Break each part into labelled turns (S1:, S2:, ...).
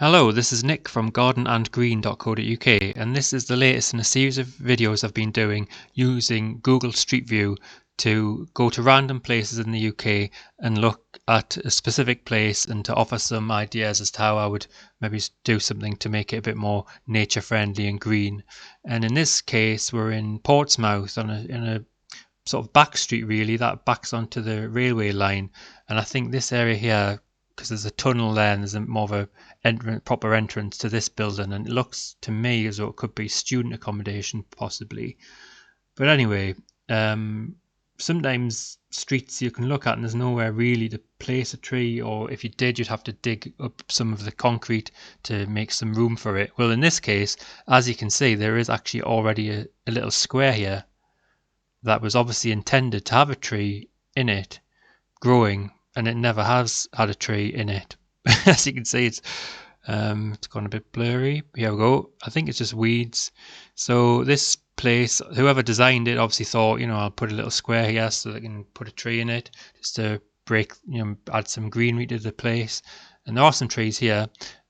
S1: Hello, this is Nick from gardenandgreen.co.uk, and this is the latest in a series of videos I've been doing using Google Street View to go to random places in the UK and look at a specific place and to offer some ideas as to how I would maybe do something to make it a bit more nature friendly and green. And in this case, we're in Portsmouth in a sort of back street really that backs onto the railway line, and I think this area here, because there's a tunnel there and there's more of a proper entrance to this building, and it looks to me as though it could be student accommodation possibly. But anyway, sometimes streets you can look at and there's nowhere really to place a tree, or if you did you'd have to dig up some of the concrete to make some room for it. Well, in this case, as you can see, there is actually already a little square here that was obviously intended to have a tree in it growing, and it never has had a tree in it. As you can see, it's gone a bit blurry. Here we go. I think it's just weeds. So this place, whoever designed it obviously thought, I'll put a little square here so they can put a tree in it, just to break, add some greenery to the place. And there are some trees here.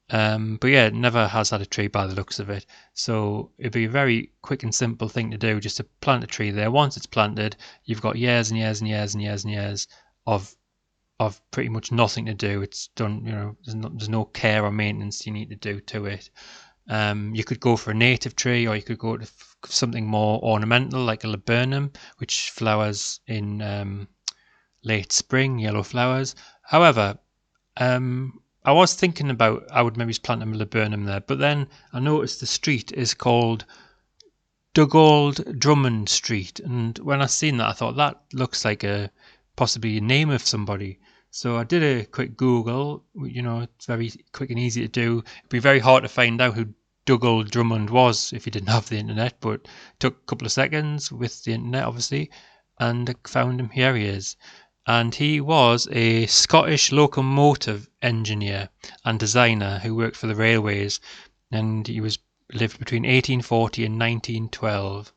S1: But yeah, it never has had a tree by the looks of it. So it'd be a very quick and simple thing to do, just to plant a tree there. Once it's planted, you've got years and years and years and years and years of pretty much nothing to do. It's done, there's no care or maintenance you need to do to it. You could go for a native tree, or you could go to something more ornamental like a laburnum, which flowers in late spring, yellow flowers. However, I was thinking about I would maybe plant a laburnum there, but then I noticed the street is called Dugald Drummond Street, and when I seen that I thought that looks like possibly a name of somebody. So I did a quick Google. It's very quick and easy to do. It'd be very hard to find out who Dugald Drummond was if you didn't have the internet, but it took a couple of seconds with the internet obviously, and I found him. Here he is. And he was a Scottish locomotive engineer and designer who worked for the railways, and he lived between 1840 and 1912.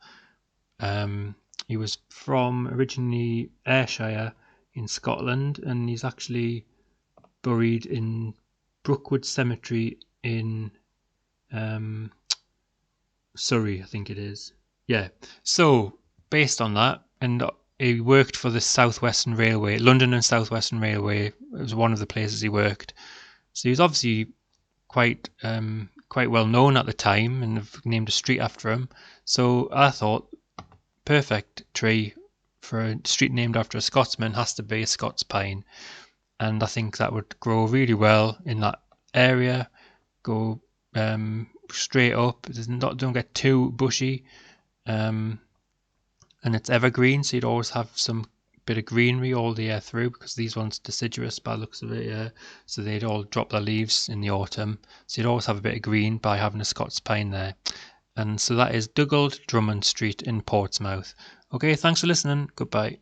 S1: He was from originally Ayrshire in Scotland, and he's actually buried in Brookwood Cemetery in Surrey, I think it is. Yeah. So based on that, and he worked for the Southwestern Railway, London and Southwestern Railway. It was one of the places he worked. So he was obviously quite well known at the time, and have named a street after him. So I thought, perfect tree for a street named after a Scotsman has to be a Scots pine, and I think that would grow really well in that area. Go straight up. Don't get too bushy. And it's evergreen, so you'd always have some bit of greenery all the year through, because these ones deciduous by the looks of it, yeah. So they'd all drop their leaves in the autumn, so you'd always have a bit of green by having a Scots pine there. And so that is Dugald Drummond Street in Portsmouth. Okay, thanks for listening. Goodbye.